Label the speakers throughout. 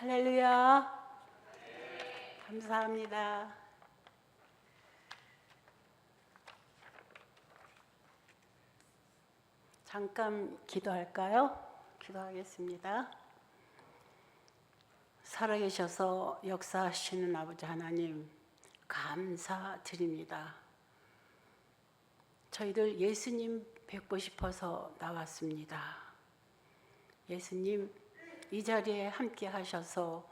Speaker 1: 할렐루야. 감사합니다. 잠깐 기도할까요? 기도하겠습니다. 살아계셔서 역사하시는 아버지 하나님, 감사드립니다. 저희들 예수님 뵙고 싶어서 나왔습니다. 예수님, 이 자리에 함께 하셔서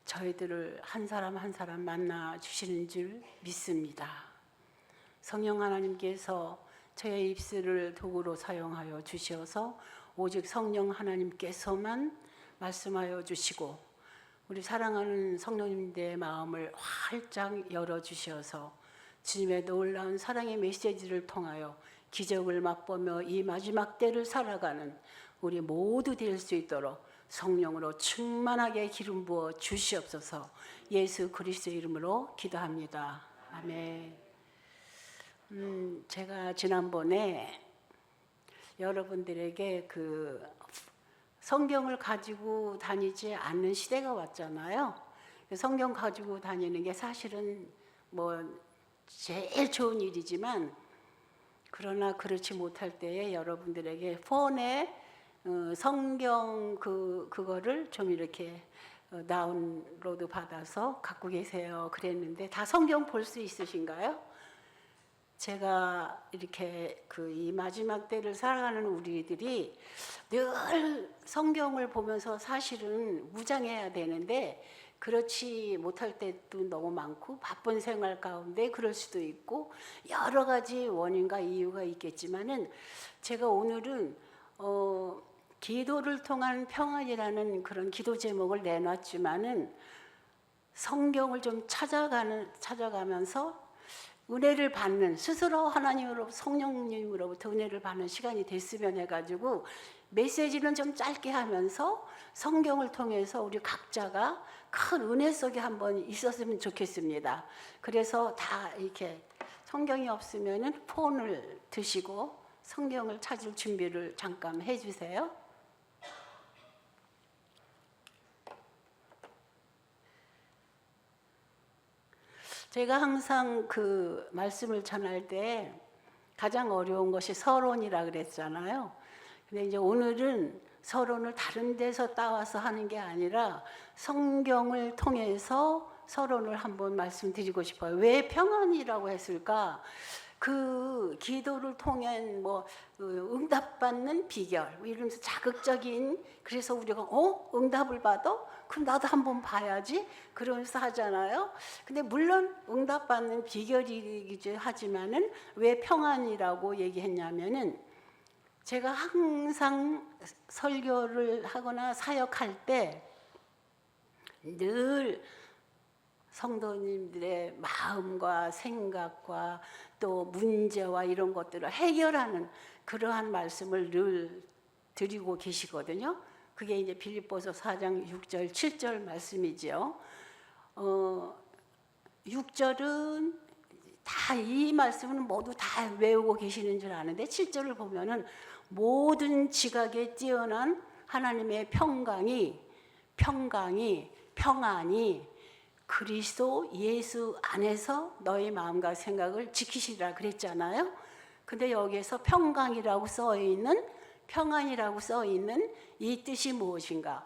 Speaker 1: 저희들을 한 사람 한 사람 만나 주시는 줄 믿습니다. 성령 하나님께서 저의 입술을 도구로 사용하여 주셔서 오직 성령 하나님께서만 말씀하여 주시고 우리 사랑하는 성도님들의 마음을 활짝 열어주셔서 주님의 놀라운 사랑의 메시지를 통하여 기적을 맛보며 이 마지막 때를 살아가는 우리 모두 될 수 있도록 성령으로 충만하게 기름 부어 주시옵소서. 예수 그리스도의 이름으로 기도합니다. 아멘. 제가 지난번에 여러분들에게 성경을 가지고 다니지 않는 시대가 왔잖아요. 성경 가지고 다니는 게 사실은 제일 좋은 일이지만, 그러나 그렇지 못할 때에 여러분들에게 폰에 성경 그거를 좀 이렇게 다운로드 받아서 갖고 계세요 그랬는데, 다 성경 볼 수 있으신가요? 제가 이렇게 이 마지막 때를 살아가는 우리들이 늘 성경을 보면서 사실은 무장해야 되는데 그렇지 못할 때도 너무 많고, 바쁜 생활 가운데 그럴 수도 있고 여러 가지 원인과 이유가 있겠지만은, 제가 오늘은 기도를 통한 평안이라는 그런 기도 제목을 내놨지만은, 성경을 좀 찾아가면서 은혜를 받는, 스스로 하나님으로부터 성령님으로부터 은혜를 받는 시간이 됐으면 해가지고 메시지는 좀 짧게 하면서 성경을 통해서 우리 각자가 큰 은혜 속에 한번 있었으면 좋겠습니다. 그래서 다 이렇게 성경이 없으면은 폰을 드시고 성경을 찾을 준비를 잠깐 해주세요. 제가 항상 말씀을 전할 때 가장 어려운 것이 서론이라 그랬잖아요. 근데 이제 오늘은 서론을 다른 데서 따와서 하는 게 아니라 성경을 통해서 서론을 한번 말씀드리고 싶어요. 왜 평안이라고 했을까? 기도를 통한 응답받는 비결 이러면서 자극적인, 그래서 우리가 응답을 받아? 그럼 나도 한번 봐야지 그러면서 하잖아요. 근데 물론 응답받는 비결이기도 하지만은 왜 평안이라고 얘기했냐면은, 제가 항상 설교를 하거나 사역할 때 늘 성도님들의 마음과 생각과 또 문제와 이런 것들을 해결하는 그러한 말씀을 늘 드리고 계시거든요. 그게 이제 빌립보서 4장 6절 7절 말씀이죠. 6절은 다 이 말씀은 모두 다 외우고 계시는 줄 아는데, 7절을 보면은 모든 지각에 뛰어난 하나님의 평강이 평안이 그리스도 예수 안에서 너희 마음과 생각을 지키시리라 그랬잖아요. 근데 여기에서 평강이라고 써있는, 평안이라고 써있는 이 뜻이 무엇인가?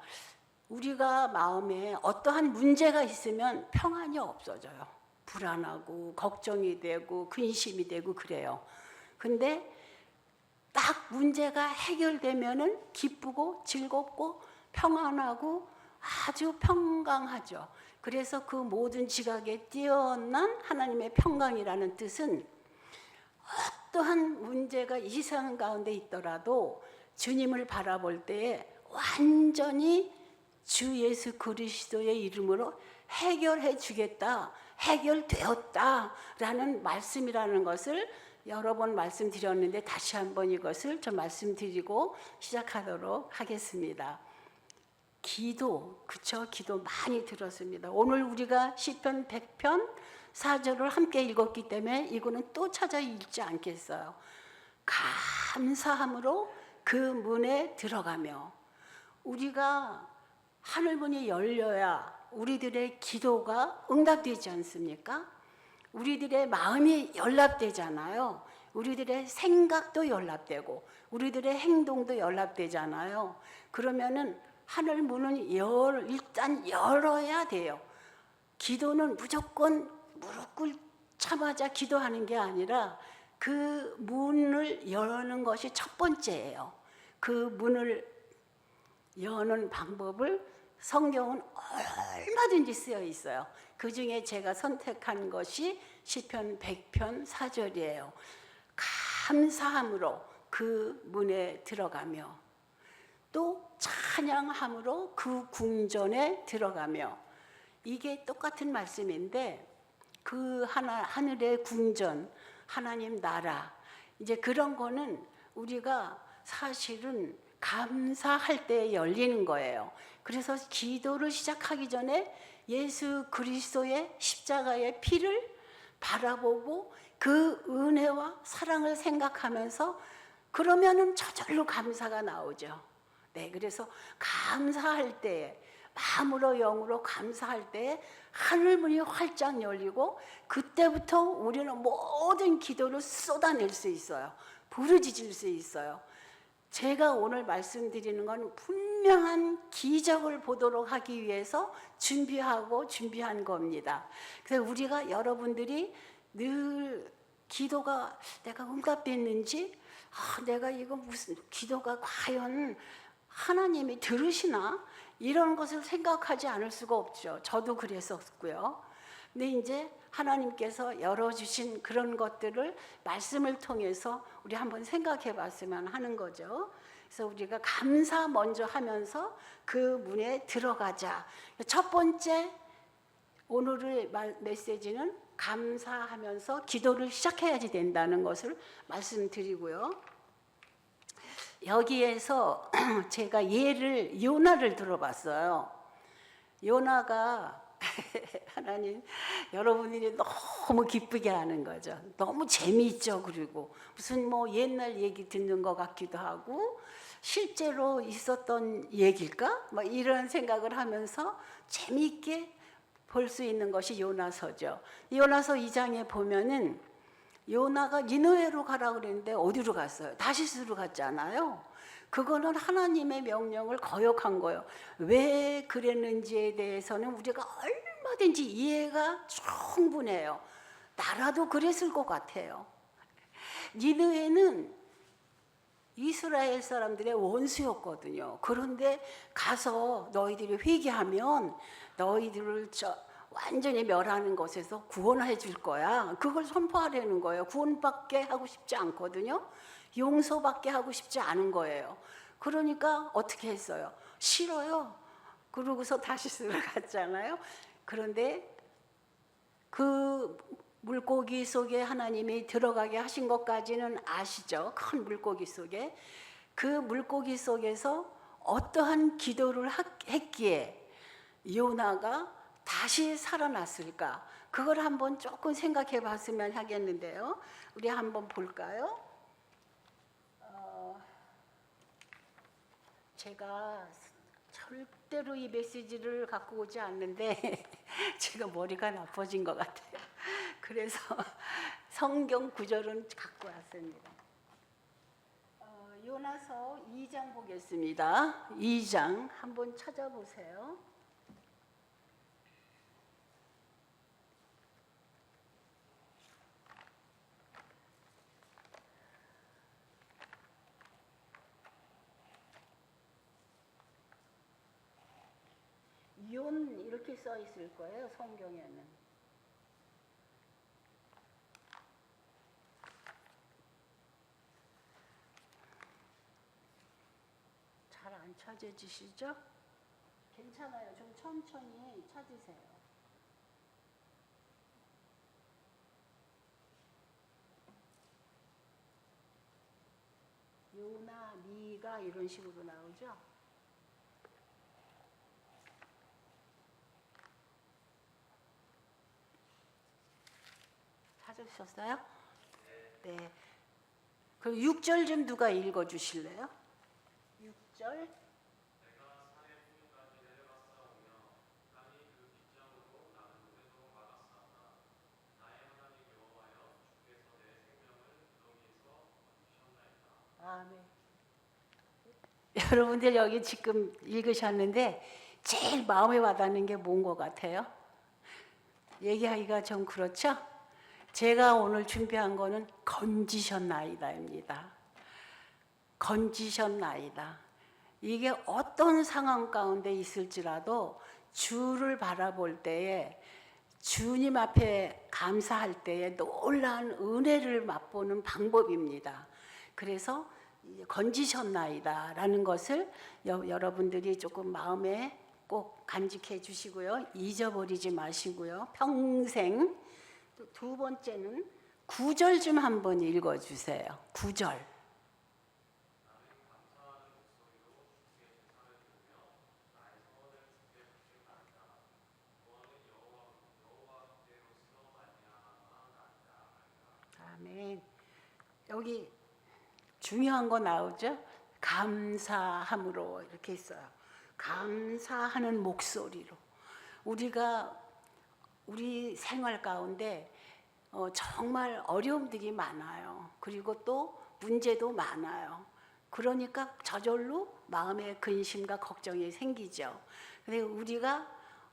Speaker 1: 우리가 마음에 어떠한 문제가 있으면 평안이 없어져요. 불안하고 걱정이 되고 근심이 되고 그래요. 근데 딱 문제가 해결되면은 기쁘고 즐겁고 평안하고 아주 평강하죠. 그래서 그 모든 지각에 뛰어난 하나님의 평강이라는 뜻은, 어떠한 문제가 이상 가운데 있더라도 주님을 바라볼 때에 완전히 주 예수 그리스도의 이름으로 해결해 주겠다, 해결되었다라는 말씀이라는 것을 여러 번 말씀드렸는데, 다시 한번 이것을 좀 말씀드리고 시작하도록 하겠습니다. 기도, 그쵸? 기도 많이 들었습니다. 오늘 우리가 시편 100편 4절을 함께 읽었기 때문에 이거는 또 찾아 읽지 않겠어요. 감사함으로 그 문에 들어가며, 우리가 하늘문이 열려야 우리들의 기도가 응답되지 않습니까? 우리들의 마음이 연락되잖아요. 우리들의 생각도 연락되고 우리들의 행동도 연락되잖아요. 그러면은 하늘 문은 일단 열어야 돼요. 기도는 무조건 무릎 꿇자마자 기도하는 게 아니라 그 문을 여는 것이 첫 번째예요. 그 문을 여는 방법을 성경은 얼마든지 쓰여 있어요. 그 중에 제가 선택한 것이 시편 100편 4절이에요. 감사함으로 그 문에 들어가며 또 찬양함으로 그 궁전에 들어가며, 이게 똑같은 말씀인데 그 하늘의 궁전, 하나님 나라, 이제 그런 거는 우리가 사실은 감사할 때 열리는 거예요. 그래서 기도를 시작하기 전에 예수 그리스도의 십자가의 피를 바라보고 그 은혜와 사랑을 생각하면서 그러면은 저절로 감사가 나오죠. 네, 그래서 감사할 때, 마음으로 영으로 감사할 때 하늘문이 활짝 열리고 그때부터 우리는 모든 기도를 쏟아낼 수 있어요. 부르짖을 수 있어요. 제가 오늘 말씀드리는 건 분명한 기적을 보도록 하기 위해서 준비한 겁니다. 그래서 우리가 여러분들이 늘 기도가 내가 응답됐는지, 내가 이거 무슨 기도가 과연 하나님이 들으시나? 이런 것을 생각하지 않을 수가 없죠. 저도 그랬었고요. 근데 이제 하나님께서 열어주신 그런 것들을 말씀을 통해서 우리 한번 생각해 봤으면 하는 거죠. 그래서 우리가 감사 먼저 하면서 그 문에 들어가자. 첫 번째 오늘의 메시지는 감사하면서 기도를 시작해야지 된다는 것을 말씀드리고요. 여기에서 제가 요나를 들어봤어요. 요나가 하나님, 여러분들이 너무 기쁘게 하는 거죠. 너무 재미있죠. 그리고 무슨 옛날 얘기 듣는 것 같기도 하고 실제로 있었던 얘기일까? 이런 생각을 하면서 재미있게 볼 수 있는 것이 요나서죠. 요나서 2장에 보면은 요나가 니느웨로 가라 그랬는데 어디로 갔어요? 다시스로 갔잖아요. 그거는 하나님의 명령을 거역한 거예요. 왜 그랬는지에 대해서는 우리가 얼마든지 이해가 충분해요. 나라도 그랬을 것 같아요. 니느웨는 이스라엘 사람들의 원수였거든요. 그런데 가서 너희들이 회개하면 너희들을 완전히 멸하는 것에서 구원해 줄 거야. 그걸 선포하려는 거예요. 구원받게 하고 싶지 않거든요. 용서받게 하고 싶지 않은 거예요. 그러니까 어떻게 했어요? 싫어요. 그러고서 다시스로 갔잖아요. 그런데 그 물고기 속에 하나님이 들어가게 하신 것까지는 아시죠? 큰 물고기 속에. 그 물고기 속에서 어떠한 기도를 했기에 요나가 다시 살아났을까? 그걸 한번 조금 생각해 봤으면 하겠는데요. 우리 한번 볼까요? 제가 절대로 이 메시지를 갖고 오지 않는데 제가 머리가 나빠진 것 같아요. 그래서 성경 구절은 갖고 왔습니다. 요나서 2장 보겠습니다. 2장 한번 찾아보세요. 연 이렇게 써 있을 거예요. 성경에는. 잘 안 찾아지시죠? 괜찮아요. 좀 천천히 찾으세요. 요나, 미가 이런 식으로 나오죠? 찾으셨어요? 네. 그럼 6절 좀 누가 읽어 주실래요? 6절. 아멘. 여러분들 여기 지금 읽으셨는데 제일 마음에 와닿는 게 뭔 것 같아요? 얘기하기가 좀 그렇죠? 제가 오늘 준비한 거는 건지셨나이다입니다. 건지셨나이다. 이게 어떤 상황 가운데 있을지라도 주를 바라볼 때에 주님 앞에 감사할 때에 놀라운 은혜를 맛보는 방법입니다. 그래서 건지셨나이다 라는 것을 여러분들이 조금 마음에 꼭 간직해 주시고요. 잊어버리지 마시고요. 평생. 두 번째는 9절 좀 한번 읽어주세요. 9절. 아멘. 여기 중요한 거 나오죠? 감사함으로 이렇게 있어요. 감사하는 목소리로. 우리가 우리 생활 가운데 정말 어려움들이 많아요. 그리고 또 문제도 많아요. 그러니까 저절로 마음에 근심과 걱정이 생기죠. 근데 우리가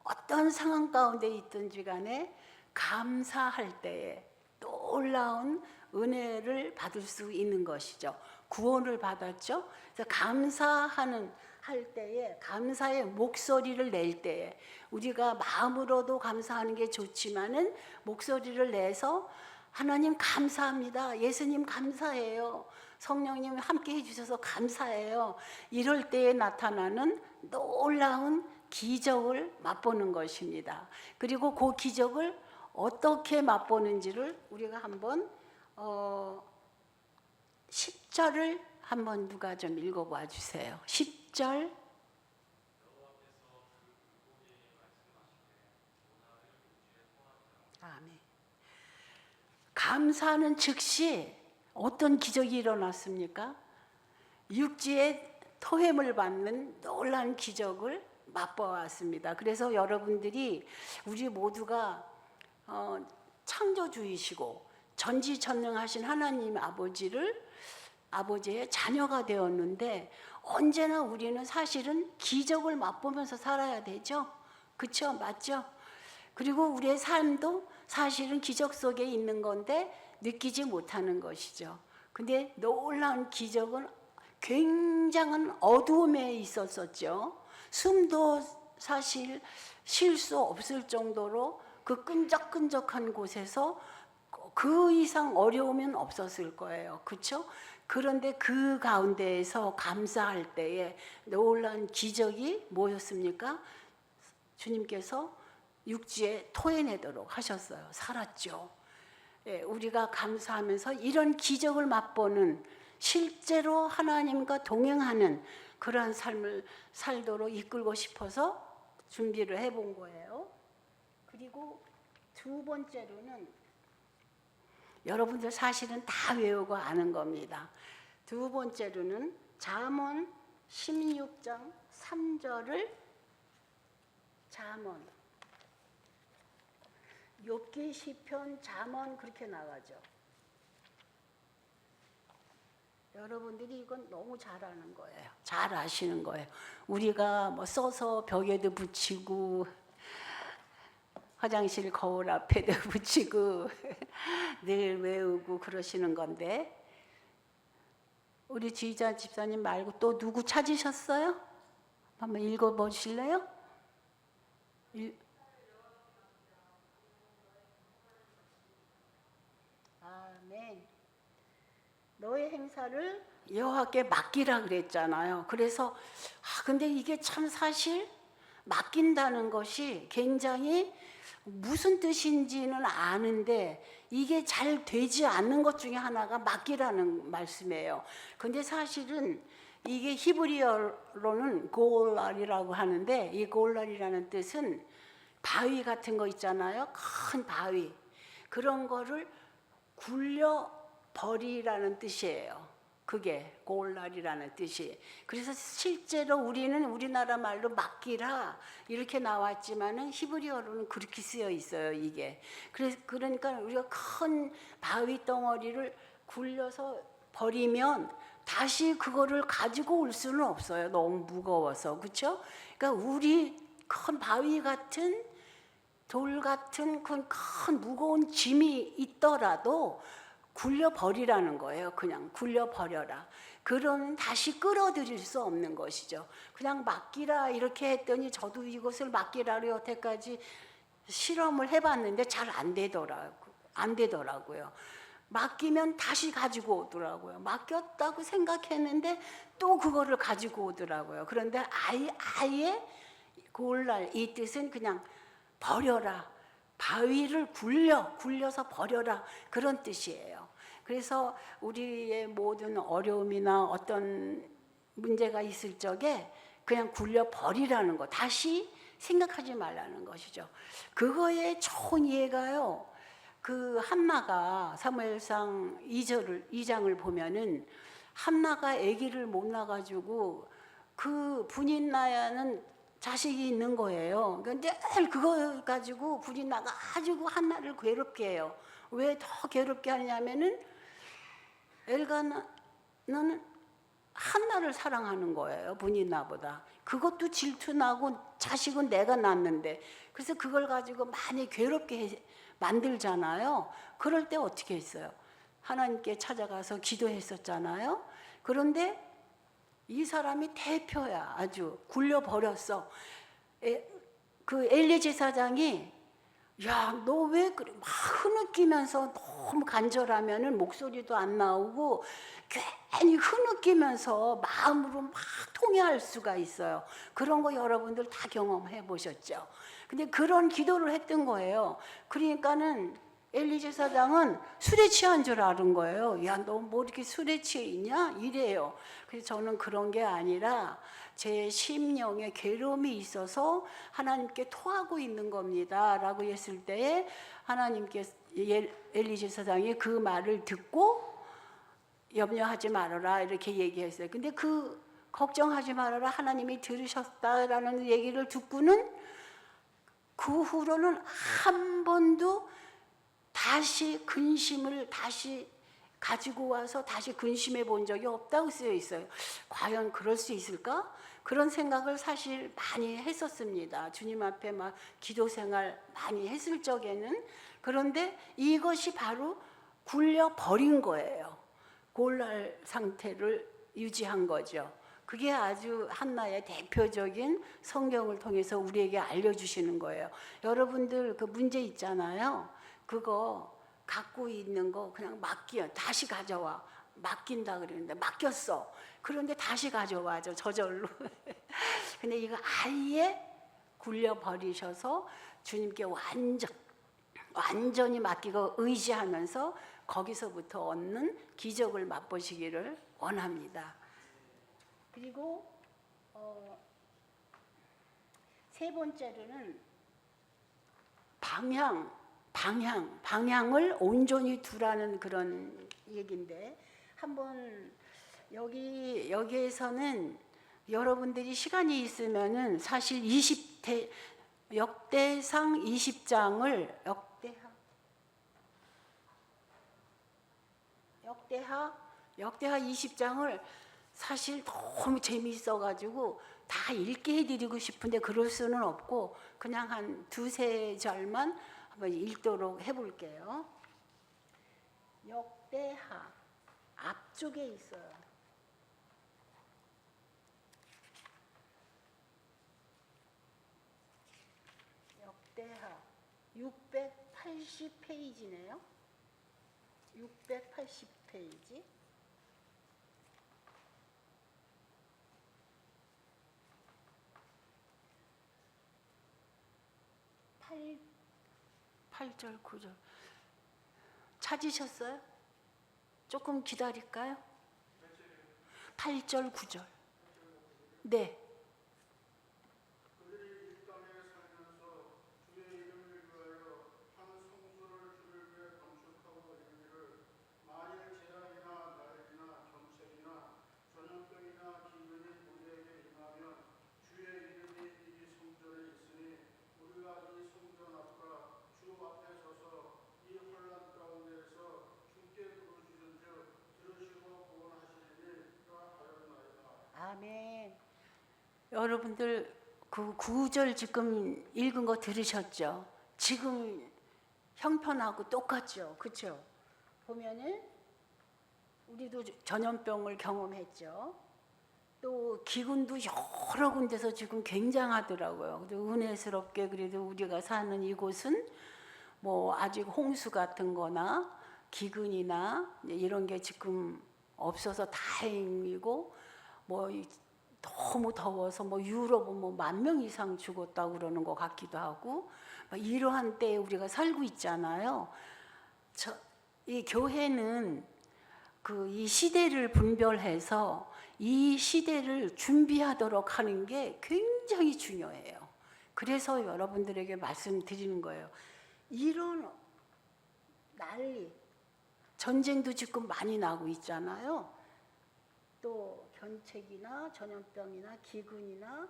Speaker 1: 어떤 상황 가운데 있든지 간에 감사할 때에 놀라운 은혜를 받을 수 있는 것이죠. 구원을 받았죠. 그래서 감사하는 할 때에 감사의 목소리를 낼 때에 우리가 마음으로도 감사하는 게 좋지만은 목소리를 내서 하나님 감사합니다. 예수님 감사해요. 성령님 함께 해주셔서 감사해요. 이럴 때에 나타나는 놀라운 기적을 맛보는 것입니다. 그리고 그 기적을 어떻게 맛보는지를 우리가 한번 10절을 한번 누가 좀 읽어봐 주세요. 10절. 아멘. 감사하는 즉시 어떤 기적이 일어났습니까? 육지에 토햄을 받는 놀라운 기적을 맛보았습니다. 그래서 여러분들이 우리 모두가 창조주이시고 전지전능하신 하나님 아버지의 자녀가 되었는데 언제나 우리는 사실은 기적을 맛보면서 살아야 되죠. 그렇죠? 맞죠? 그리고 우리의 삶도 사실은 기적 속에 있는 건데 느끼지 못하는 것이죠. 근데 놀라운 기적은 굉장한 어두움에 있었었죠. 숨도 사실 쉴 수 없을 정도로 그 끈적끈적한 곳에서 그 이상 어려우면 없었을 거예요. 그렇죠? 그런데 그 가운데에서 감사할 때에 놀라운 기적이 뭐였습니까? 주님께서 육지에 토해내도록 하셨어요. 살았죠. 예, 우리가 감사하면서 이런 기적을 맛보는 실제로 하나님과 동행하는 그러한 삶을 살도록 이끌고 싶어서 준비를 해본 거예요. 그리고 두 번째로는 여러분들 사실은 다 외우고 아는 겁니다. 두 번째로는 잠언 16장 3절을 잠언 욥기 시편 잠언 그렇게 나가죠. 여러분들이 이건 너무 잘 아는 거예요. 잘 아시는 거예요. 우리가 뭐 써서 벽에도 붙이고 화장실 거울 앞에도 붙이고 늘 외우고 그러시는 건데 우리 지휘자 집사님 말고 또 누구 찾으셨어요? 한번 읽어보실래요? 아멘. 너의 행사를 여호와께 맡기라 그랬잖아요. 그래서 근데 이게 참 사실 맡긴다는 것이 굉장히 무슨 뜻인지는 아는데 이게 잘 되지 않는 것 중에 하나가 맡기라는 말씀이에요. 근데 사실은 이게 히브리어로는 골랄이라고 하는데 이 골랄이라는 뜻은 바위 같은 거 있잖아요. 큰 바위. 그런 거를 굴려 버리라는 뜻이에요. 그게 골랄이라는 뜻이. 그래서 실제로 우리는 우리나라 말로 맡기라 이렇게 나왔지만은 히브리어로는 그렇게 쓰여 있어요. 이게. 그러니까 우리가 큰 바위 덩어리를 굴려서 버리면 다시 그거를 가지고 올 수는 없어요. 너무 무거워서. 그렇죠? 그러니까 우리 큰 바위 같은 돌 같은 큰 무거운 짐이 있더라도 굴려버리라는 거예요. 그냥 굴려버려라. 그런 다시 끌어들일 수 없는 것이죠. 그냥 맡기라 이렇게 했더니 저도 이것을 맡기라로 여태까지 실험을 해봤는데 잘 안 되더라고요. 맡기면 다시 가지고 오더라고요. 맡겼다고 생각했는데 또 그거를 가지고 오더라고요. 그런데 아예 골랄 이 뜻은 그냥 버려라. 바위를 굴려서 버려라. 그런 뜻이에요. 그래서 우리의 모든 어려움이나 어떤 문제가 있을 적에 그냥 굴려 버리라는 거. 다시 생각하지 말라는 것이죠. 그거의 좋은 이해가요. 그 한나가 사무엘상 2장을 보면은 한나가 아기를 못 낳아가지고 그 분인나야는 자식이 있는 거예요. 그런데 늘 그거 가지고 분인나가 아주 한나를 괴롭게 해요. 왜 더 괴롭게 하냐면은 엘가나는 한나를 사랑하는 거예요. 분인나보다. 그것도 질투나고 자식은 내가 낳는데 그래서 그걸 가지고 많이 괴롭게 만들잖아요. 그럴 때 어떻게 했어요? 하나님께 찾아가서 기도했었잖아요. 그런데 이 사람이 대표야. 아주 굴려버렸어. 그 엘리 제사장이 야, 너 왜 그래? 막 흐느끼면서 너무 간절하면은 목소리도 안 나오고 괜히 흐느끼면서 마음으로 막 통해할 수가 있어요. 그런 거 여러분들 다 경험해 보셨죠? 근데 그런 기도를 했던 거예요. 그러니까는 엘리 제사장은 술에 취한 줄 아는 거예요. 야, 너 뭐 이렇게 술에 취해 있냐? 이래요. 그래서 저는 그런 게 아니라 제 심령에 괴로움이 있어서 하나님께 토하고 있는 겁니다. 라고 했을 때에 하나님께 엘리 제사장이 그 말을 듣고 염려하지 말아라 이렇게 얘기했어요. 근데 그 걱정하지 말아라 하나님이 들으셨다라는 얘기를 듣고는 그 후로는 한 번도 다시 근심을 다시 가지고 와서 다시 근심해 본 적이 없다고 쓰여 있어요. 과연 그럴 수 있을까? 그런 생각을 사실 많이 했었습니다. 주님 앞에 막 기도 생활 많이 했을 적에는. 그런데 이것이 바로 굴려 버린 거예요. 골랄 상태를 유지한 거죠. 그게 아주 한나의 대표적인 성경을 통해서 우리에게 알려주시는 거예요. 여러분들 그 문제 있잖아요. 그거 갖고 있는 거 그냥 다시 가져와. 맡긴다 그러는데 맡겼어. 그런데 다시 가져와죠. 저절로. 근데 이거 아예 굴려버리셔서 주님께 완전히 맡기고 의지하면서 거기서부터 얻는 기적을 맛보시기를 원합니다. 그리고 세 번째로는 방향을 온전히 두라는 그런 얘기인데 한번 여기에서는 여러분들이 시간이 있으면은 사실 역대상 20장을 역대하 20장을 사실 너무 재미있어가지고 다 읽게 해드리고 싶은데 그럴 수는 없고 그냥 한 두세 절만 한번 읽도록 해볼게요. 역대하 앞쪽에 있어요. 역대하 680페이지네요. 680페이지. 8절, 9절. 찾으셨어요? 조금 기다릴까요? 8절, 9절. 네. 아멘. 여러분들 그 9절 지금 읽은 거 들으셨죠? 지금 형편하고 똑같죠, 그렇죠? 보면은 우리도 전염병을 경험했죠. 또 기근도 여러 군데서 지금 굉장하더라고요. 은혜스럽게 그래도 우리가 사는 이곳은 뭐 아직 홍수 같은 거나 기근이나 이런 게 지금 없어서 다행이고, 뭐 너무 더워서 뭐 유럽은 뭐 10,000명 이상 죽었다고 그러는 것 같기도 하고, 이러한 때에 우리가 살고 있잖아요. 이 교회는 이 시대를 분별해서 이 시대를 준비하도록 하는 게 굉장히 중요해요. 그래서 여러분들에게 말씀드리는 거예요. 이런 난리, 전쟁도 지금 많이 나고 있잖아요. 또 견책이나 전염병이나 기근이나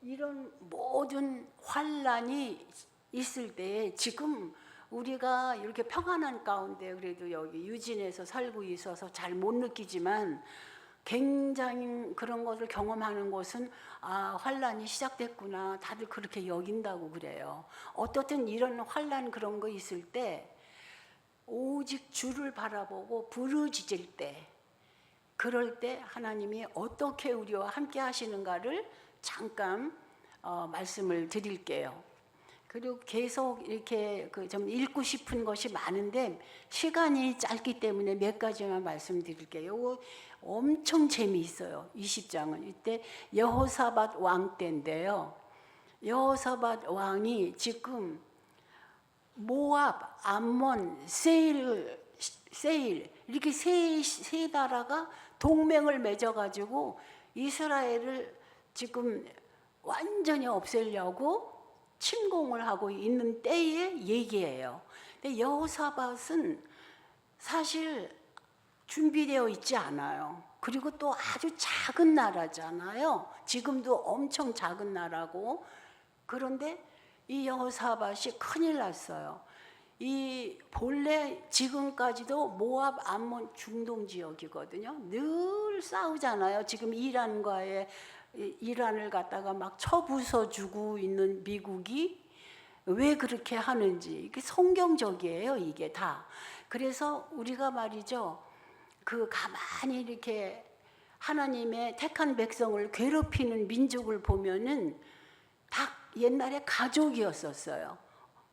Speaker 1: 이런 모든 환란이 있을 때 지금 우리가 이렇게 평안한 가운데 그래도 여기 유진에서 살고 있어서 잘 못 느끼지만 굉장히 그런 것을 경험하는 곳은 환란이 시작됐구나, 다들 그렇게 여긴다고 그래요. 어떻든 이런 환란 그런 거 있을 때 오직 주를 바라보고 부르짖을 때, 그럴 때 하나님이 어떻게 우리와 함께 하시는가를 잠깐 말씀을 드릴게요. 그리고 계속 이렇게 좀 읽고 싶은 것이 많은데 시간이 짧기 때문에 몇 가지만 말씀드릴게요. 이거 엄청 재미있어요. 20장은 이때 여호사밧 왕 때인데요. 여호사밧 왕이 지금 모압, 암몬, 세일 이렇게 세 나라가 동맹을 맺어가지고 이스라엘을 지금 완전히 없애려고 침공을 하고 있는 때의 얘기예요. 근데 여호사밧은 사실 준비되어 있지 않아요. 그리고 또 아주 작은 나라잖아요. 지금도 엄청 작은 나라고. 그런데 이 여호사밧이 큰일 났어요. 이 본래 지금까지도 모압, 암몬 중동 지역이거든요. 늘 싸우잖아요. 지금 이란을 갖다가 막 쳐부숴주고 있는 미국이 왜 그렇게 하는지, 이게 성경적이에요, 이게 다. 그래서 우리가 말이죠, 가만히 이렇게 하나님의 택한 백성을 괴롭히는 민족을 보면은 다 옛날에 가족이었었어요.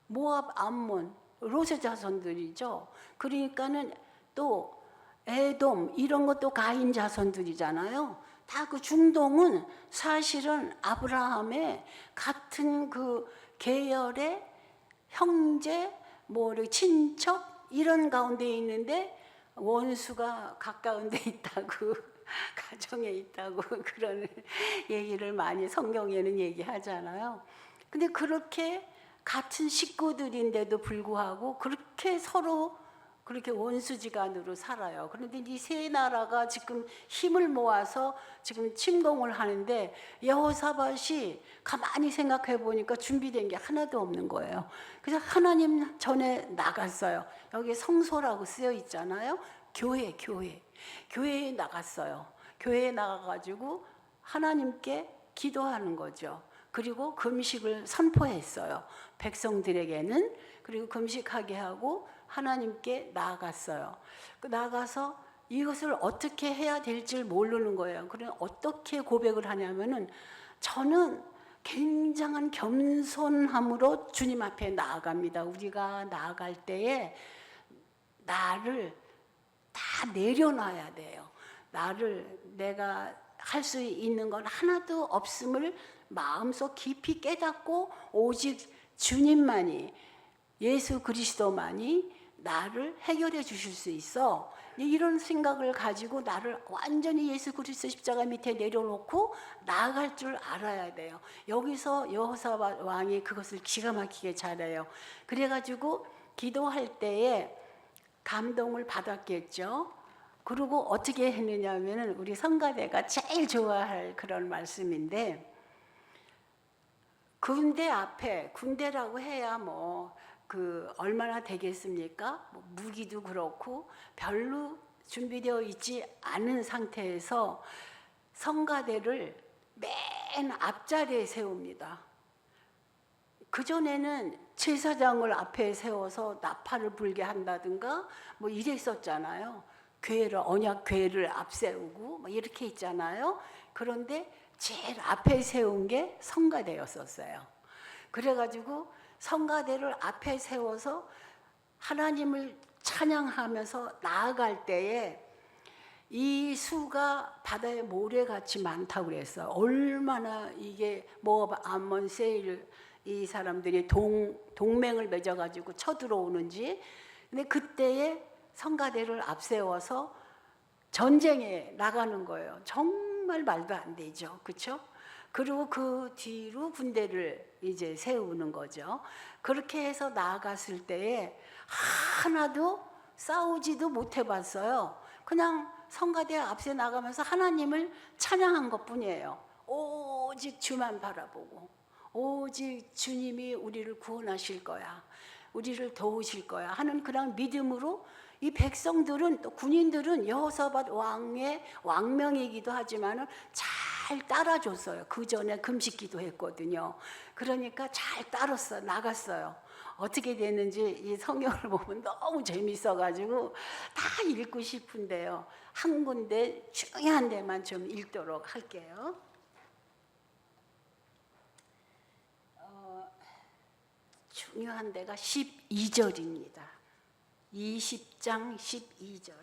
Speaker 1: 모압, 암몬, 롯의 자손들이죠. 그러니까는 또 에돔 이런 것도 가인 자손들이잖아요. 다 그 중동은 사실은 아브라함의 같은 그 계열의 형제, 뭐 친척 이런 가운데 있는데 원수가 가까운 데 있다고 가정에 있다고 그런 얘기를 많이 성경에는 얘기하잖아요. 근데 그렇게 같은 식구들인데도 불구하고 그렇게 서로 그렇게 원수지간으로 살아요. 그런데 이 세 나라가 지금 힘을 모아서 지금 침공을 하는데 여호사밧이 가만히 생각해 보니까 준비된 게 하나도 없는 거예요. 그래서 하나님 전에 나갔어요. 여기 성소라고 쓰여 있잖아요. 교회에 나갔어요. 교회에 나가가지고 하나님께 기도하는 거죠. 그리고 금식을 선포했어요. 백성들에게는. 그리고 금식하게 하고 하나님께 나아갔어요. 나가서 이것을 어떻게 해야 될지 모르는 거예요. 그래서 어떻게 고백을 하냐면은 저는 굉장한 겸손함으로 주님 앞에 나아갑니다. 우리가 나아갈 때에 나를 다 내려놔야 돼요. 내가 할 수 있는 건 하나도 없음을 마음속 깊이 깨닫고 오직 주님만이, 예수 그리스도만이 나를 해결해 주실 수 있어. 이런 생각을 가지고 나를 완전히 예수 그리스도 십자가 밑에 내려놓고 나아갈 줄 알아야 돼요. 여기서 여호사밧 왕이 그것을 기가 막히게 잘해요. 그래가지고 기도할 때에 감동을 받았겠죠. 그리고 어떻게 했느냐 하면은 우리 성가대가 제일 좋아할 그런 말씀인데, 군대 앞에, 군대라고 해야 얼마나 되겠습니까? 무기도 그렇고 별로 준비되어 있지 않은 상태에서 성가대를 맨 앞자리에 세웁니다. 그전에는 제사장을 앞에 세워서 나팔을 불게 한다든가 뭐 이랬었잖아요. 언약 궤를 앞세우고 뭐 이렇게 있잖아요. 그런데 제일 앞에 세운 게 성가대였었어요. 그래가지고 성가대를 앞에 세워서 하나님을 찬양하면서 나아갈 때에 이 수가 바다의 모래같이 많다고 그랬어요. 얼마나 이게 모압, 암몬, 세일 이 사람들이 동맹을 맺어가지고 쳐들어오는지. 근데 그때에 성가대를 앞세워서 전쟁에 나가는 거예요. 정말 말도 안 되죠, 그렇죠? 그리고 그 뒤로 군대를 이제 세우는 거죠. 그렇게 해서 나아갔을 때에 하나도 싸우지도 못해봤어요. 그냥 성가대 앞에 나가면서 하나님을 찬양한 것뿐이에요. 오직 주만 바라보고, 오직 주님이 우리를 구원하실 거야, 우리를 도우실 거야 하는 그런 믿음으로 이 백성들은, 또 군인들은 여호사밧 왕의 왕명이기도 하지만은 잘 따라줬어요. 그 전에 금식기도 했거든요. 그러니까 잘 따랐어요. 나갔어요. 어떻게 됐는지 이 성경을 보면 너무 재밌어가지고 다 읽고 싶은데요. 한 군데 중요한 데만 좀 읽도록 할게요. 중요한 데가 12절입니다. 20장 12절.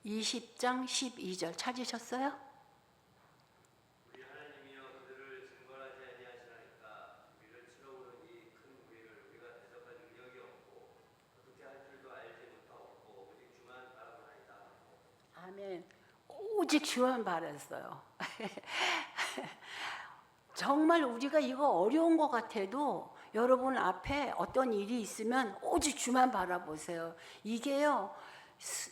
Speaker 1: 20장 12절 찾으셨어요?
Speaker 2: 우리 하나님이여 그들을 증거하지 아니하시나이까. 우리를 치러오는 이 큰 무리를 우리가 대적할 능력이 없고 어떻게 할 줄도 알지 못하고 오직 주만 바라보나이다.
Speaker 1: 아멘. 오직 주만 바랐어요. 정말 우리가 이거 어려운 것 같아도 여러분 앞에 어떤 일이 있으면 오직 주만 바라보세요. 이게요,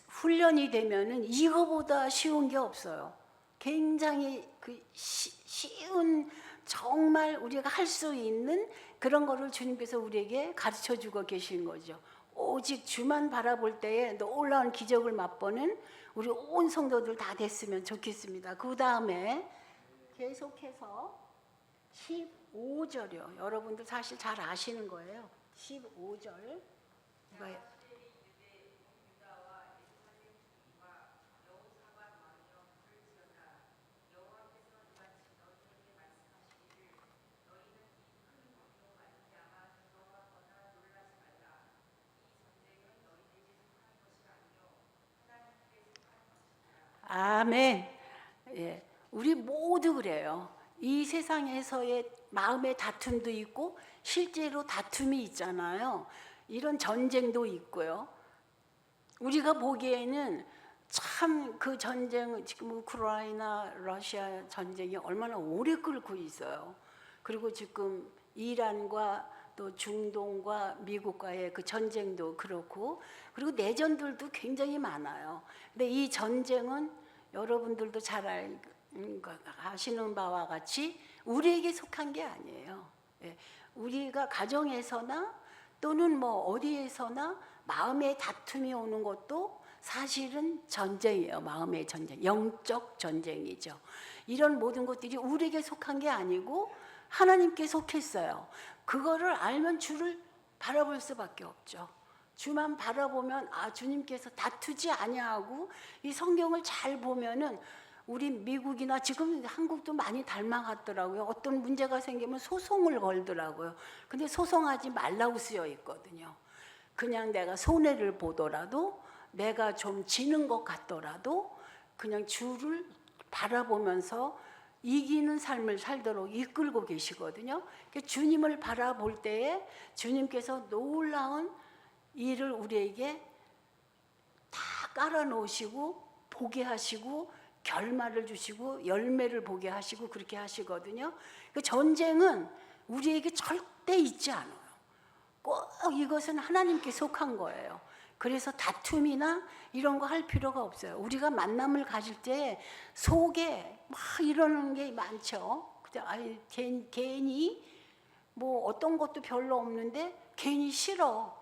Speaker 1: 훈련이 되면은 이거보다 쉬운 게 없어요. 굉장히 쉬운, 정말 우리가 할 수 있는 그런 거를 주님께서 우리에게 가르쳐 주고 계신 거죠. 오직 주만 바라볼 때에 놀라운 기적을 맛보는 우리 온 성도들 다 됐으면 좋겠습니다. 그 다음에 계속해서 15절이요. 여러분들 사실 잘 아시는 거예요. 15절. 이거예요. 아멘. 예, 우리 모두 그래요. 이 세상에서의 마음의 다툼도 있고 실제로 다툼이 있잖아요. 이런 전쟁도 있고요. 우리가 보기에는 참 그 전쟁, 지금 우크라이나 러시아 전쟁이 얼마나 오래 끌고 있어요. 그리고 지금 이란과 또 중동과 미국과의 그 전쟁도 그렇고, 그리고 내전들도 굉장히 많아요. 근데 이 전쟁은 여러분들도 잘 아시는 바와 같이 우리에게 속한 게 아니에요. 예, 우리가 가정에서나 또는 뭐 어디에서나 마음의 다툼이 오는 것도 사실은 전쟁이에요. 마음의 전쟁, 영적 전쟁이죠. 이런 모든 것들이 우리에게 속한 게 아니고 하나님께 속했어요. 그거를 알면 주를 바라볼 수밖에 없죠. 주만 바라보면 주님께서 다투지 아니하고, 이 성경을 잘 보면은 우리 미국이나 지금 한국도 많이 닮아갔더라고요. 어떤 문제가 생기면 소송을 걸더라고요. 근데 소송하지 말라고 쓰여 있거든요. 그냥 내가 손해를 보더라도, 내가 좀 지는 것 같더라도 그냥 주를 바라보면서 이기는 삶을 살도록 이끌고 계시거든요. 주님을 바라볼 때에 주님께서 놀라운 일을 우리에게 다 깔아놓으시고 보게 하시고 결말을 주시고 열매를 보게 하시고 그렇게 하시거든요. 그 전쟁은 우리에게 절대 있지 않아요. 꼭 이것은 하나님께 속한 거예요. 그래서 다툼이나 이런 거 할 필요가 없어요. 우리가 만남을 가질 때 속에 막 이러는 게 많죠. 괜히 뭐 어떤 것도 별로 없는데 괜히 싫어.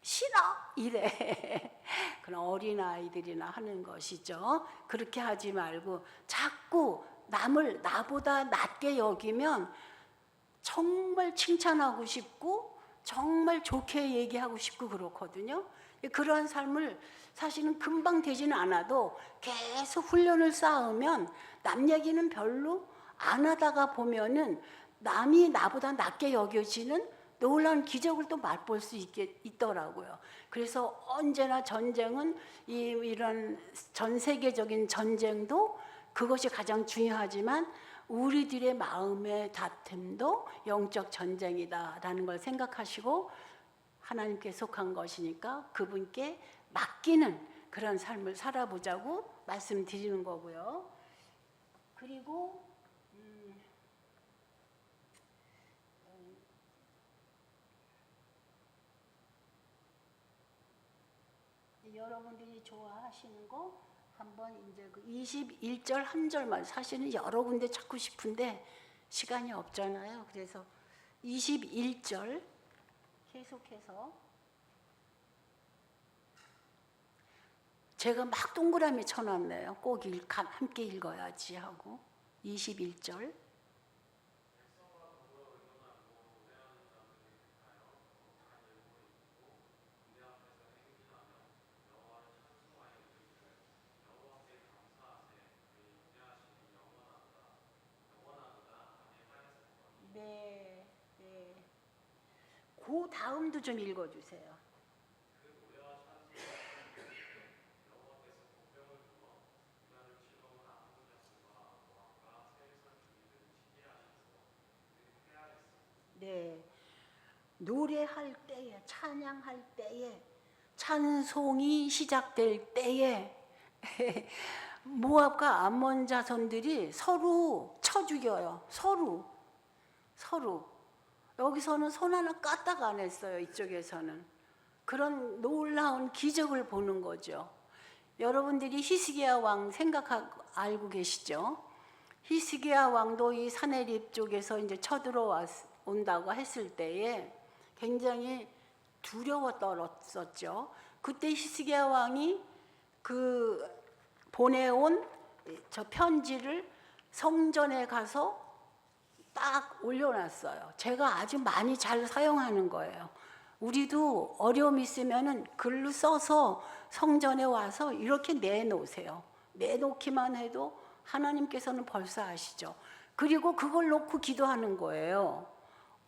Speaker 1: 싫어 이래. 그런 어린아이들이나 하는 것이죠. 그렇게 하지 말고 자꾸 남을 나보다 낮게 여기면 정말 칭찬하고 싶고 정말 좋게 얘기하고 싶고 그렇거든요. 그러한 삶을 사실은 금방 되지는 않아도 계속 훈련을 쌓으면 남 얘기는 별로 안 하다가 보면은 남이 나보다 낮게 여겨지는 놀라운 기적을 또 맛볼 수 있더라고요. 그래서 언제나 전쟁은 이런 전 세계적인 전쟁도 그것이 가장 중요하지만 우리들의 마음의 다툼도 영적 전쟁이다라는 걸 생각하시고 하나님께 속한 것이니까 그분께 맡기는 그런 삶을 살아보자고 말씀드리는 거고요. 그리고 여러분들이 좋아하시는 거 한번 이제 그 21절 한 절만 사실은 여러 군데 찾고 싶은데 시간이 없잖아요. 그래서 21절 계속해서 제가 막 동그라미 쳐놨네요. 꼭 함께 읽어야지 하고 21절 네, 네. 그 다음도 좀 읽어주세요. 네. 노래할 때에, 찬양할 때에, 찬송이 시작될 때에 모압과 암몬 자손들이 서로 쳐 죽여요. 서로. 여기서는 손 하나 까딱 안 했어요. 이쪽에서는. 그런 놀라운 기적을 보는 거죠. 여러분들이 히스기야 왕 알고 계시죠? 히스기야 왕도 이 사내립 쪽에서 이제 쳐들어온다고 했을 때에 굉장히 두려워 떨었었죠. 그때 히스기야 왕이 그 보내온 저 편지를 성전에 가서 딱 올려놨어요. 제가 아주 많이 잘 사용하는 거예요. 우리도 어려움 있으면은 글로 써서 성전에 와서 이렇게 내놓으세요. 내놓기만 해도 하나님께서는 벌써 아시죠. 그리고 그걸 놓고 기도하는 거예요.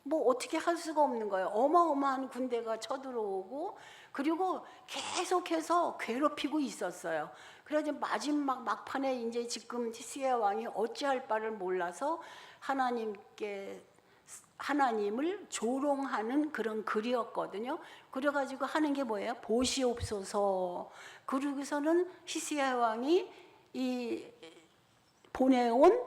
Speaker 1: 뭐 어떻게 할 수가 없는 거예요. 어마어마한 군대가 쳐들어오고 그리고 계속해서 괴롭히고 있었어요. 그래서 마지막 막판에 이제 지금 히스기야 왕이 어찌할 바를 몰라서 하나님을 조롱하는 그런 글이었거든요. 그래가지고 하는 게 뭐예요? 보시옵소서. 그러고서는 히스기야 왕이 이 보내온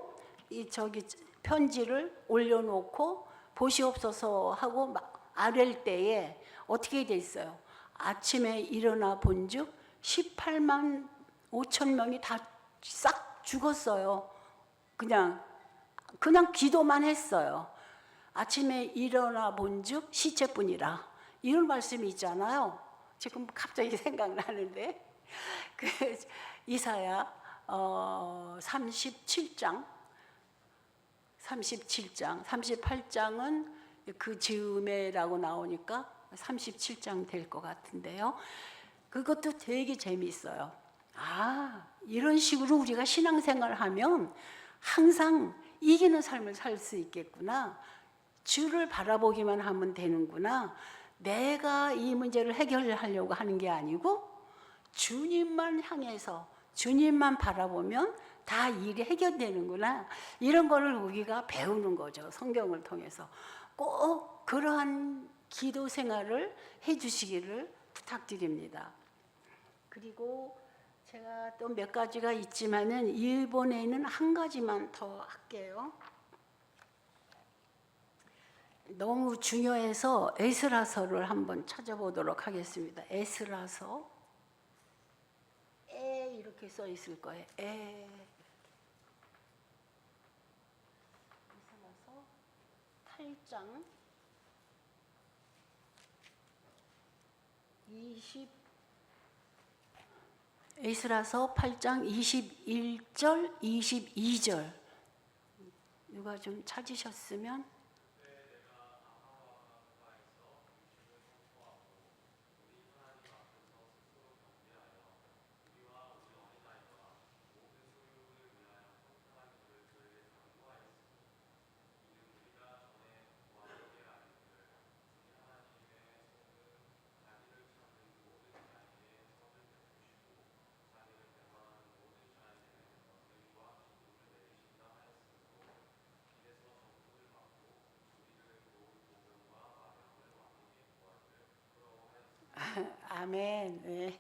Speaker 1: 편지를 올려놓고 보시옵소서 하고 막 아랠 때에 어떻게 됐어요? 아침에 일어나 본즉 18만 5천 명이 다 싹 죽었어요. 그냥 기도만 했어요. 아침에 일어나 본즉 시체뿐이라 이런 말씀이 있잖아요. 지금 갑자기 생각나는데 그 이사야 38장 38장은 그 즈음에라고 나오니까 37장 될 것 같은데요. 그것도 되게 재미있어요. 이런 식으로 우리가 신앙생활을 하면 항상 이기는 삶을 살 수 있겠구나. 주를 바라보기만 하면 되는구나. 내가 이 문제를 해결하려고 하는 게 아니고 주님만 향해서 주님만 바라보면 다 일이 해결되는구나. 이런 거를 우리가 배우는 거죠. 성경을 통해서. 꼭 그러한 기도 생활을 해주시기를 부탁드립니다. 그리고 제가 또 몇 가지가 있지만은 이번에는 한 가지만 더 할게요. 너무 중요해서 에스라서를 한번 찾아보도록 하겠습니다. 에스라서 이렇게 써 있을 거예요. 에스라서 8장 에스라서 8장 21절, 22절. 누가 좀 찾으셨으면. 아멘. 네.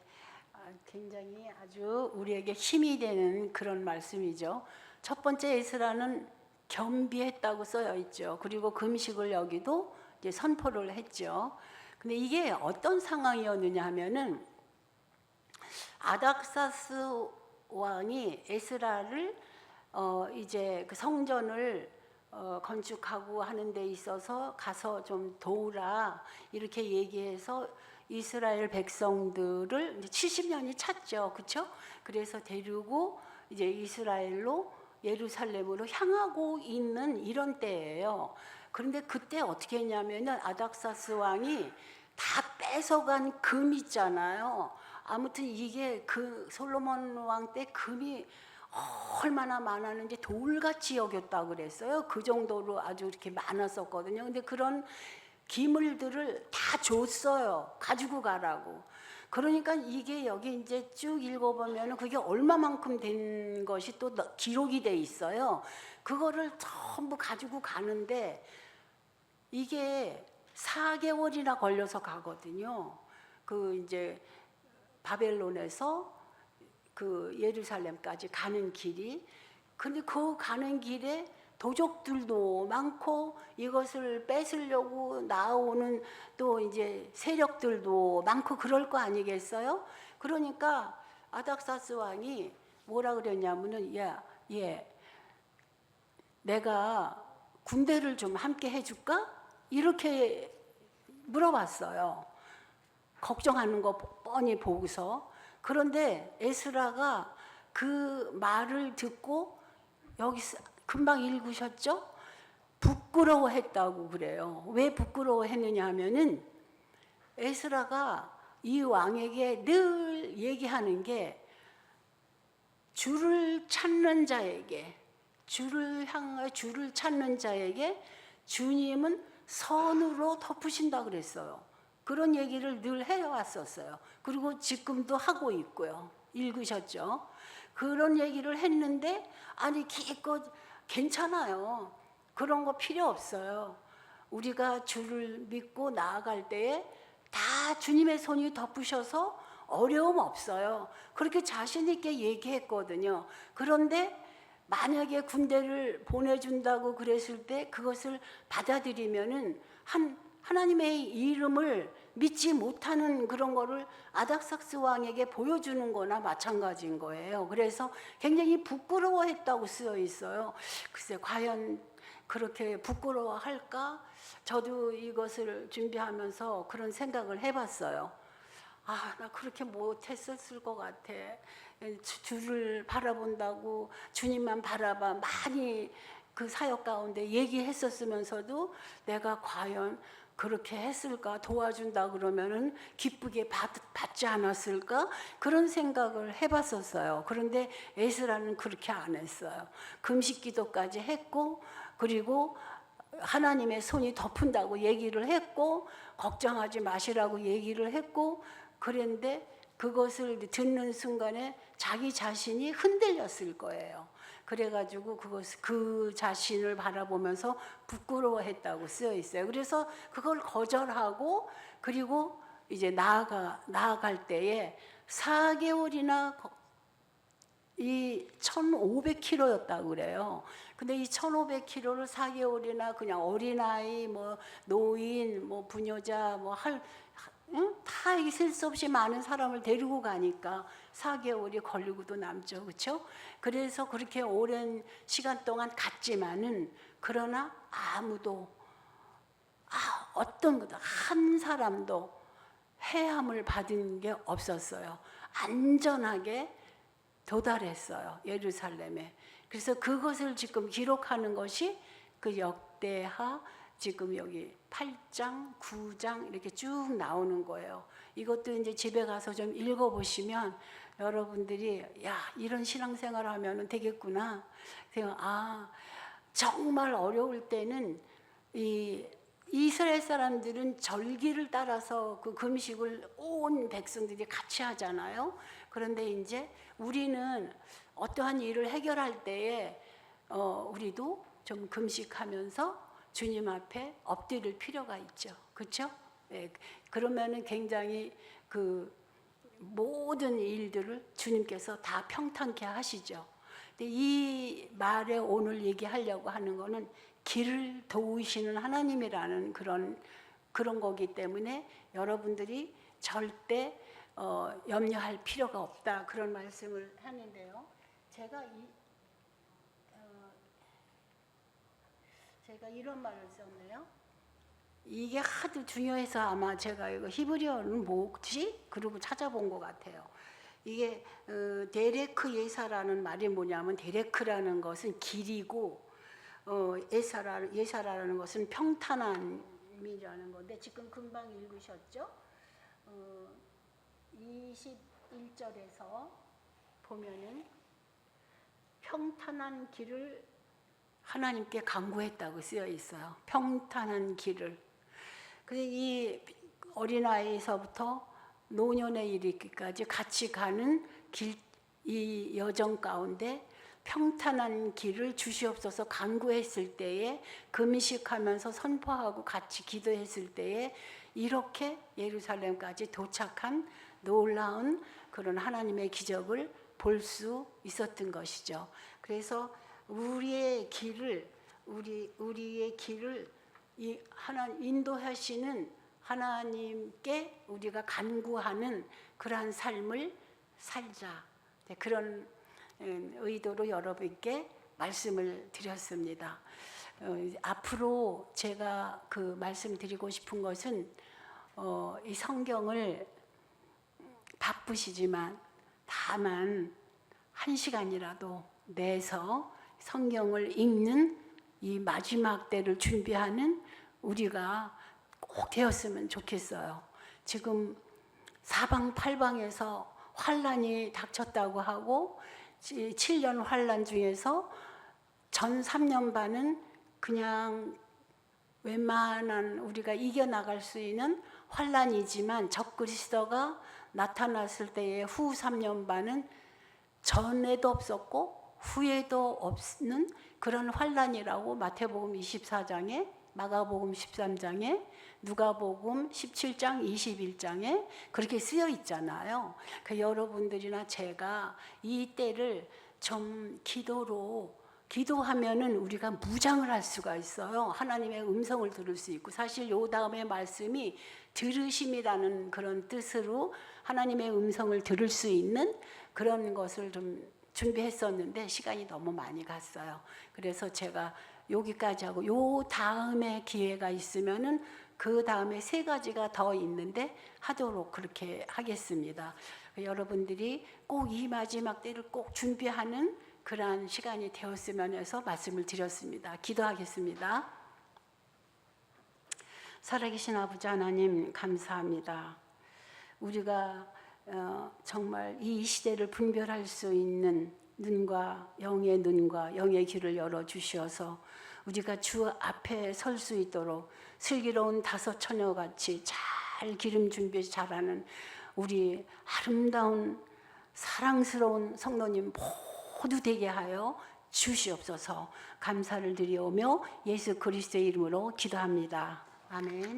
Speaker 1: 굉장히 아주 우리에게 힘이 되는 그런 말씀이죠. 첫 번째 에스라는 겸비했다고 쓰여 있죠. 그리고 금식을 여기도 이제 선포를 했죠. 근데 이게 어떤 상황이었느냐 하면은 아닥사스 왕이 에스라를 이제 그 성전을 건축하고 하는 데 있어서 가서 좀 도우라 이렇게 얘기해서 이스라엘 백성들을 이제 70년이 찼죠. 그렇죠? 그래서 데리고 이제 이스라엘로 예루살렘으로 향하고 있는 이런 때예요. 그런데 그때 어떻게 했냐면은 아닥사스 왕이 다 뺏어간 금 있잖아요. 아무튼 이게 그 솔로몬 왕 때 금이 얼마나 많았는지 돌같이 여겼다 그랬어요. 그 정도로 아주 이렇게 많았었거든요. 근데 그런 기물들을 다 줬어요. 가지고 가라고. 그러니까 이게 여기 이제 쭉 읽어보면 그게 얼마만큼 된 것이 또 기록이 돼 있어요. 그거를 전부 가지고 가는데 이게 4개월이나 걸려서 가거든요. 그 이제 바벨론에서 그 예루살렘까지 가는 길이. 근데 그 가는 길에 도적들도 많고 이것을 뺏으려고 나오는 또 이제 세력들도 많고 그럴 거 아니겠어요? 그러니까 아닥사스 왕이 뭐라 그랬냐면은 내가 군대를 좀 함께 해줄까? 이렇게 물어봤어요. 걱정하는 거 뻔히 보고서. 그런데 에스라가 그 말을 듣고 여기 금방 읽으셨죠? 부끄러워했다고 그래요. 왜 부끄러워했느냐 하면은 에스라가 이 왕에게 늘 얘기하는 게 주를 찾는 자에게, 주를 향하여 주를 찾는 자에게 주님은 선으로 덮으신다 그랬어요. 그런 얘기를 늘 해왔었어요. 그리고 지금도 하고 있고요. 읽으셨죠? 그런 얘기를 했는데 아니 기껏 괜찮아요. 그런 거 필요 없어요. 우리가 주를 믿고 나아갈 때에 다 주님의 손이 덮으셔서 어려움 없어요. 그렇게 자신 있게 얘기했거든요. 그런데 만약에 군대를 보내준다고 그랬을 때 그것을 받아들이면은 하나님의 이름을 믿지 못하는 그런 거를 아닥삭스 왕에게 보여주는 거나 마찬가지인 거예요. 그래서 굉장히 부끄러워했다고 쓰여 있어요. 글쎄 과연 그렇게 부끄러워할까? 저도 이것을 준비하면서 그런 생각을 해봤어요. 나 그렇게 못했었을 것 같아. 주를 바라본다고 주님만 바라봐 많이 그 사역 가운데 얘기했었으면서도 내가 과연 그렇게 했을까? 도와준다 그러면은 기쁘게 받지 않았을까? 그런 생각을 해봤었어요. 그런데 에스라는 그렇게 안 했어요. 금식 기도까지 했고, 그리고 하나님의 손이 덮은다고 얘기를 했고, 걱정하지 마시라고 얘기를 했고, 그런데 그것을 듣는 순간에 자기 자신이 흔들렸을 거예요. 그래가지고 그 자신을 바라보면서 부끄러워했다고 쓰여 있어요. 그래서 그걸 거절하고 그리고 이제 나아갈 때에 4개월이나 이 1,500km였다고 그래요. 근데 이 1,500km를 4개월이나 그냥 어린아이, 뭐 노인, 뭐 부녀자, 다 있을 수 없이 많은 사람을 데리고 가니까 4개월이 걸리고도 남죠. 그렇죠? 그래서 그렇게 오랜 시간 동안 갔지만은 그러나 아무도 어떤 것도 한 사람도 해함을 받은 게 없었어요. 안전하게 도달했어요, 예루살렘에. 그래서 그것을 지금 기록하는 것이 그 역대하 지금 여기 8장, 9장 이렇게 쭉 나오는 거예요. 이것도 이제 집에 가서 좀 읽어보시면 여러분들이 야, 이런 신앙생활 하면 되겠구나. 그래서 정말 어려울 때는 이 이스라엘 사람들은 절기를 따라서 그 금식을 온 백성들이 같이 하잖아요. 그런데 이제 우리는 어떠한 일을 해결할 때에 우리도 좀 금식하면서 주님 앞에 엎드릴 필요가 있죠. 그렇죠? 네, 그러면은 굉장히 그 모든 일들을 주님께서 다 평탄케 하시죠. 근데 이 말에 오늘 얘기하려고 하는 거는 길을 도우시는 하나님이라는 그런 거기 때문에 여러분들이 절대 염려할 필요가 없다, 그런 말씀을 하는데요. 제가 이런 말을 썼네요. 이게 하도 중요해서 아마 제가 이거 히브리어는 뭐지? 그러고 찾아본 것 같아요. 이게 데레크 예사라는 말이 뭐냐면, 데레크라는 것은 길이고 예사라는 것은 평탄함이라는 건데, 지금 금방 읽으셨죠? 21절에서 보면은 평탄한 길을 하나님께 간구했다고 쓰여 있어요. 평탄한 길을. 그래서 이 어린아이에서부터 노년에 이르기까지 같이 가는 이 여정 가운데 평탄한 길을 주시옵소서 간구했을 때에, 금식하면서 선포하고 같이 기도했을 때에 이렇게 예루살렘까지 도착한 놀라운 그런 하나님의 기적을 볼 수 있었던 것이죠. 그래서 우리의 길을 인도하시는 하나님께 우리가 간구하는 그러한 삶을 살자, 그런 의도로 여러분께 말씀을 드렸습니다. 앞으로 제가 그 말씀드리고 싶은 것은 이 성경을 바쁘시지만 다만 1시간이라도 내서 성경을 읽는 이 마지막 때를 준비하는 우리가 꼭 되었으면 좋겠어요. 지금 사방팔방에서 환란이 닥쳤다고 하고, 7년 환란 중에서 전 3년 반은 그냥 웬만한 우리가 이겨나갈 수 있는 환란이지만, 적그리스도가 나타났을 때의 후 3년 반은 전에도 없었고 후에도 없는 그런 환란이라고 마태복음 24장에, 마가복음 13장에, 누가복음 17장 21장에 그렇게 쓰여 있잖아요. 여러분들이나 제가 이 때를 좀 기도하면은 우리가 무장을 할 수가 있어요. 하나님의 음성을 들을 수 있고, 사실 요 다음에 말씀이 들으심이라는 그런 뜻으로 하나님의 음성을 들을 수 있는 그런 것을 좀 준비했었는데 시간이 너무 많이 갔어요. 그래서 제가 여기까지 하고, 요 다음에 기회가 있으면은 그 다음에 3가지가 더 있는데 하도록 그렇게 하겠습니다. 여러분들이 꼭 이 마지막 때를 꼭 준비하는 그러한 시간이 되었으면 해서 말씀을 드렸습니다. 기도하겠습니다. 살아계신 아버지 하나님, 감사합니다. 우리가 정말 이 시대를 분별할 수 있는 영의 눈과 영의 귀를 열어주셔서 우리가 주 앞에 설 수 있도록 슬기로운 5 처녀같이 잘 기름 준비 잘하는 우리 아름다운 사랑스러운 성도님 모두 되게 하여 주시옵소서. 감사를 드리오며 예수 그리스도의 이름으로 기도합니다. 아멘.